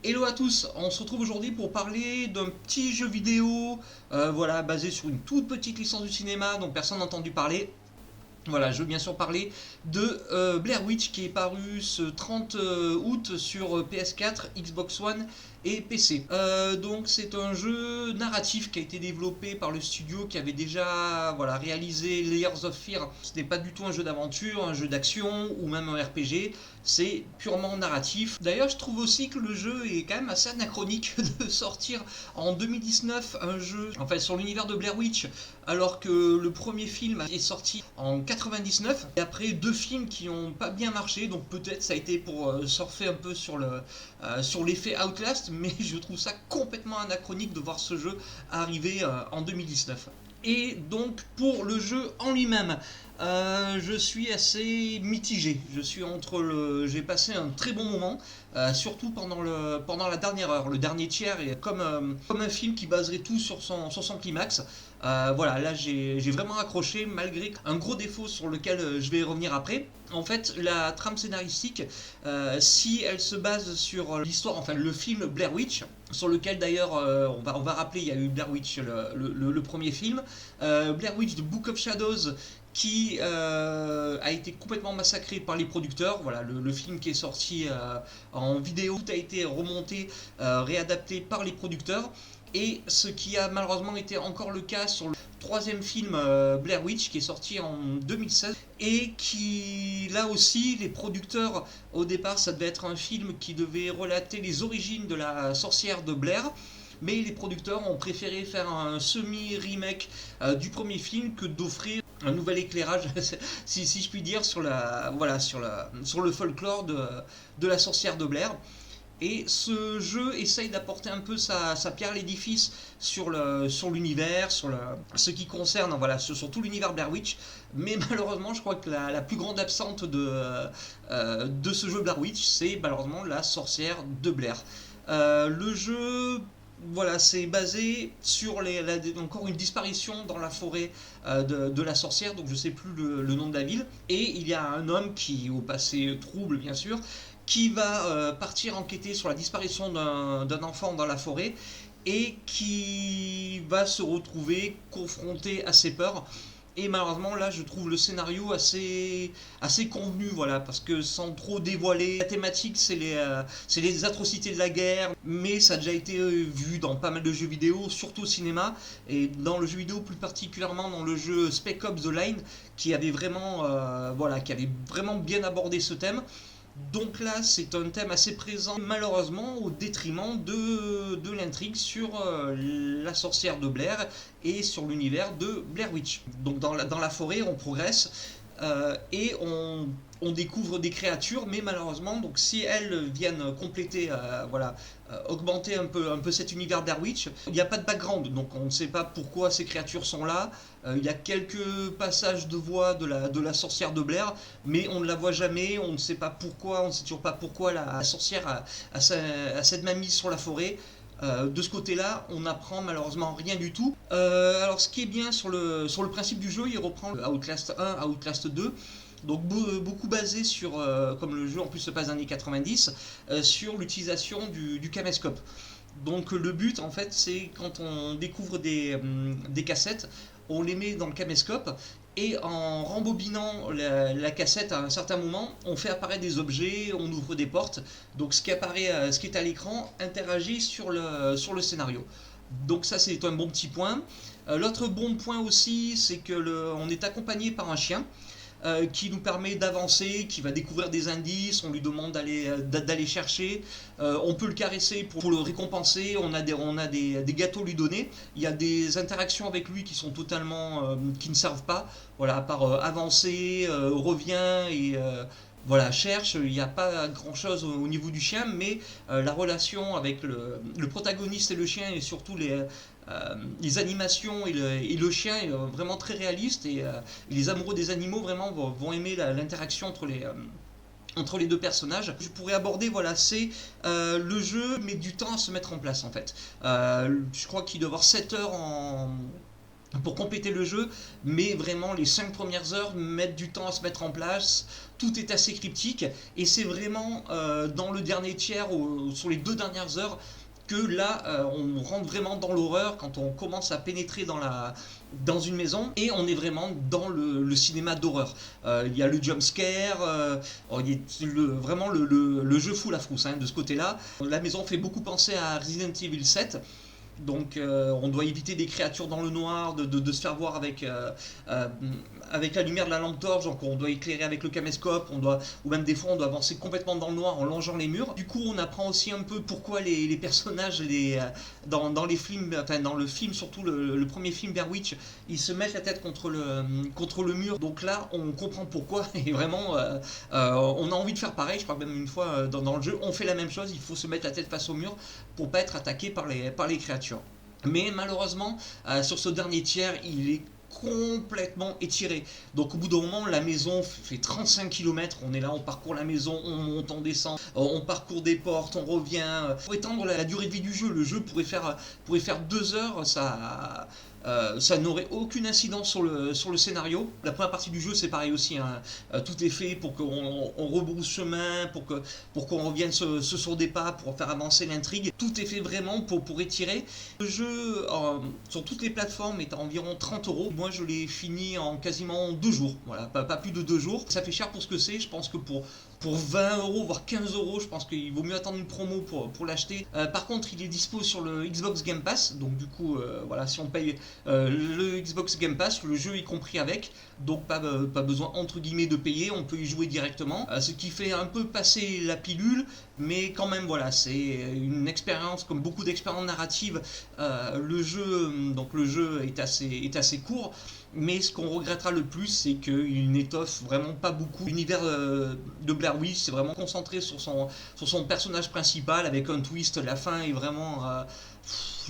Hello à tous, on se retrouve aujourd'hui pour parler d'un petit jeu vidéo voilà, basé sur une toute petite licence du cinéma dont personne n'a entendu parler. Voilà, je veux bien sûr parler de Blair Witch qui est paru ce 30 août sur PS4, Xbox One et PC. Donc c'est un jeu narratif qui a été développé par le studio qui avait déjà voilà, réalisé Layers of Fear. Ce n'est pas du tout un jeu d'aventure, un jeu d'action ou même un RPG, c'est purement narratif. D'ailleurs je trouve aussi que le jeu est quand même assez anachronique de sortir en 2019 un jeu enfin, sur l'univers de Blair Witch alors que le premier film est sorti en 99 et après deux films qui n'ont pas bien marché, donc peut-être ça a été pour surfer un peu sur l'effet Outlast, mais je trouve ça complètement anachronique de voir ce jeu arriver en 2019. Et donc pour le jeu en lui-même, je suis assez mitigé. J'ai passé un très bon moment, surtout pendant la dernière heure. Le dernier tiers est comme un film qui baserait tout sur son climax. Voilà, là j'ai vraiment accroché malgré un gros défaut sur lequel je vais revenir après. En fait, la trame scénaristique, si elle se base sur l'histoire, enfin le film Blair Witch, sur lequel d'ailleurs on va rappeler, il y a eu Blair Witch, le premier film, Blair Witch The Book of Shadows, qui a été complètement massacré par les producteurs. Voilà, le film qui est sorti en vidéo, tout a été remonté, réadapté par les producteurs. Et ce qui a malheureusement été encore le cas sur le troisième film Blair Witch qui est sorti en 2016 et qui là aussi les producteurs au départ ça devait être un film qui devait relater les origines de la sorcière de Blair, mais les producteurs ont préféré faire un semi-remake du premier film que d'offrir un nouvel éclairage, si je puis dire, sur le folklore de la sorcière de Blair. Et ce jeu essaye d'apporter un peu sa pierre à l'édifice sur l'univers, ce qui concerne voilà, sur tout l'univers Blair Witch. Mais malheureusement, je crois que la plus grande absente de ce jeu Blair Witch, c'est malheureusement la sorcière de Blair. Le jeu voilà, c'est basé sur encore une disparition dans la forêt de la sorcière, donc je ne sais plus le nom de la ville. Et il y a un homme qui, au passé trouble bien sûr, qui va partir enquêter sur la disparition d'un enfant dans la forêt et qui va se retrouver confronté à ses peurs. Et malheureusement, là, je trouve le scénario assez convenu, voilà, parce que sans trop dévoiler, la thématique, c'est les atrocités de la guerre, mais ça a déjà été vu dans pas mal de jeux vidéo, surtout au cinéma, et dans le jeu vidéo plus particulièrement dans le jeu Spec Ops The Line, qui avait vraiment bien abordé ce thème. Donc là, c'est un thème assez présent, malheureusement, au détriment de l'intrigue sur la sorcière de Blair et sur l'univers de Blair Witch. Donc dans la forêt, on progresse et on découvre des créatures, mais malheureusement, donc si elles viennent compléter, augmenter un peu cet univers Blair Witch, il n'y a pas de background, donc on ne sait pas pourquoi ces créatures sont là. Il y a quelques passages de voix de la sorcière de Blair, mais on ne la voit jamais, on ne sait pas pourquoi, on ne sait toujours pas pourquoi la sorcière a cette mainmise sur la forêt. De ce côté-là, on n'apprend malheureusement rien du tout. Alors, ce qui est bien sur le principe du jeu, il reprend Outlast 1, Outlast 2. Donc beaucoup basé sur, comme le jeu en plus se passe dans les années 90, sur l'utilisation du caméscope. Donc le but en fait c'est quand on découvre des cassettes, on les met dans le caméscope et en rembobinant la cassette à un certain moment, on fait apparaître des objets, on ouvre des portes. Donc ce qui apparaît, ce qui est à l'écran interagit sur le scénario. Donc ça c'est un bon petit point. L'autre bon point aussi c'est que on est accompagné par un chien qui nous permet d'avancer, qui va découvrir des indices, on lui demande d'aller chercher, on peut le caresser pour le récompenser, on a des gâteaux à lui donner, il y a des interactions avec lui qui sont totalement, qui ne servent pas, voilà, à part avancer, revient et voilà, cherche, il n'y a pas grand chose au niveau du chien, mais la relation avec le protagoniste et le chien et surtout les animations et le chien est vraiment très réaliste et les amoureux des animaux vraiment vont aimer l'interaction entre les deux personnages. Je pourrais aborder, voilà, c'est le jeu met du temps à se mettre en place en fait. Je crois qu'il doit y avoir 7 heures pour compléter le jeu, mais vraiment les 5 premières heures mettent du temps à se mettre en place, tout est assez cryptique, et c'est vraiment dans le dernier tiers, sur les 2 dernières heures, que là on rentre vraiment dans l'horreur quand on commence à pénétrer dans une maison et on est vraiment dans le cinéma d'horreur. Il y a le jump scare, vraiment le jeu fout la frousse hein, de ce côté-là. La maison fait beaucoup penser à Resident Evil 7. Donc on doit éviter des créatures dans le noir, de se faire voir avec la lumière de la lampe torche, donc on doit éclairer avec le caméscope, ou même des fois on doit avancer complètement dans le noir en longeant les murs. Du coup on apprend aussi un peu pourquoi les personnages dans les films, enfin dans le film, surtout le premier film Blair Witch, ils se mettent la tête contre le mur. Donc là on comprend pourquoi et vraiment on a envie de faire pareil. Je crois que même une fois dans le jeu on fait la même chose, il faut se mettre la tête face au mur pour pas être attaqué par les créatures. Mais malheureusement, sur ce dernier tiers, il est complètement étiré. Donc au bout d'un moment, la maison fait 35 km, on est là, on parcourt la maison, on monte, on descend, on parcourt des portes, on revient. Pour étendre la durée de vie du jeu, le jeu pourrait faire 2 heures, ça n'aurait aucune incidence sur le scénario. La première partie du jeu c'est pareil aussi, hein. Tout est fait pour qu'on rebrousse chemin, pour qu'on revienne sur des pas, pour faire avancer l'intrigue. Tout est fait vraiment pour étirer. Le jeu sur toutes les plateformes est à environ 30€. Moi je l'ai fini en quasiment 2 jours, voilà, pas plus de 2 jours. Ça fait cher pour ce que c'est, je pense que pour 20€, voire 15€, je pense qu'il vaut mieux attendre une promo pour l'acheter. Par contre, il est dispo sur le Xbox Game Pass, donc du coup, voilà, si on paye le Xbox Game Pass, le jeu est compris avec, donc pas besoin entre guillemets de payer, on peut y jouer directement, ce qui fait un peu passer la pilule, mais quand même voilà, c'est une expérience comme beaucoup d'expériences narratives. Le jeu est assez court. Mais ce qu'on regrettera le plus, c'est qu'il n'étoffe vraiment pas beaucoup. L'univers de Blair Witch, c'est vraiment concentré sur son personnage principal, avec un twist. La fin est vraiment...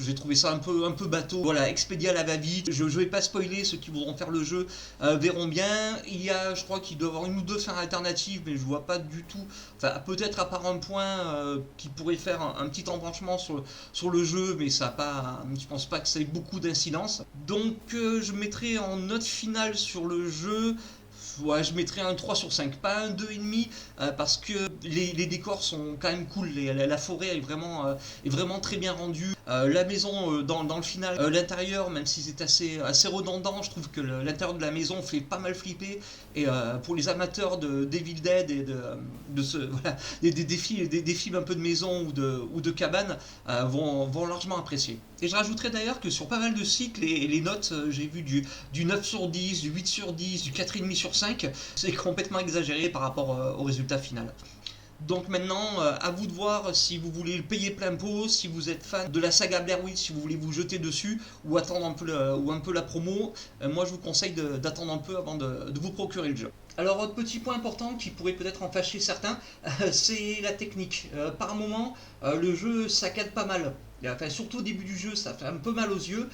j'ai trouvé ça un peu bateau. Voilà, expédié à la va-vite. Je vais pas spoiler, ceux qui voudront faire le jeu verront bien. Je crois qu'il doit y avoir 1 ou 2 fins alternatives, mais je vois pas du tout. Enfin, peut-être à part un point qui pourrait faire un petit embranchement sur le jeu, mais ça a pas, je pense pas que ça ait beaucoup d'incidence. Donc je mettrai en note finale sur le jeu. Ouais, je mettrais un 3 sur 5, pas un 2,5, parce que les décors sont quand même cool, la forêt est vraiment très bien rendue. La maison, dans le final, l'intérieur, même si c'est assez redondant, je trouve que l'intérieur de la maison fait pas mal flipper. Et pour les amateurs d'Evil Dead et voilà, des films un peu de maison ou de cabane, vont largement apprécier. Et je rajouterais d'ailleurs que sur pas mal de sites, les notes, j'ai vu du 9 sur 10, du 8 sur 10, du 4,5 sur 5, c'est complètement exagéré par rapport au résultat final. Donc maintenant, à vous de voir si vous voulez le payer plein pot, si vous êtes fan de la saga Blair Witch, si vous voulez vous jeter dessus, ou attendre un peu la promo. Moi je vous conseille d'attendre un peu avant de vous procurer le jeu. Alors autre petit point important qui pourrait peut-être en fâcher certains, c'est la technique. Par moment, le jeu saccade pas mal. Enfin, surtout au début du jeu, ça fait un peu mal aux yeux.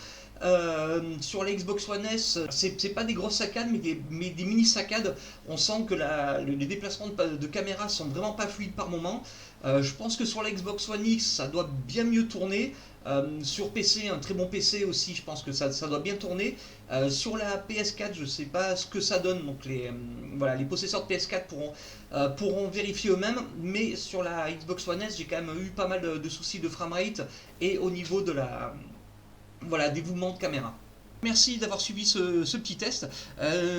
Sur la Xbox One S, c'est pas des grosses saccades, mais des mini saccades. On sent que les déplacements de caméra sont vraiment pas fluides par moment. Je pense que sur la Xbox One X, ça doit bien mieux tourner. Sur PC, un très bon PC aussi, je pense que ça doit bien tourner. Sur la PS4, je sais pas ce que ça donne, donc les possesseurs de PS4 pourront vérifier eux-mêmes. Mais sur la Xbox One S, j'ai quand même eu pas mal de soucis de framerate et au niveau des mouvements de caméra. Merci d'avoir suivi ce petit test.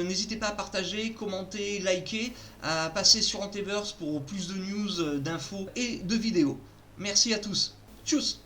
N'hésitez pas à partager, commenter, liker, à passer sur Antiverse pour plus de news, d'infos et de vidéos. Merci à tous. Tchuss!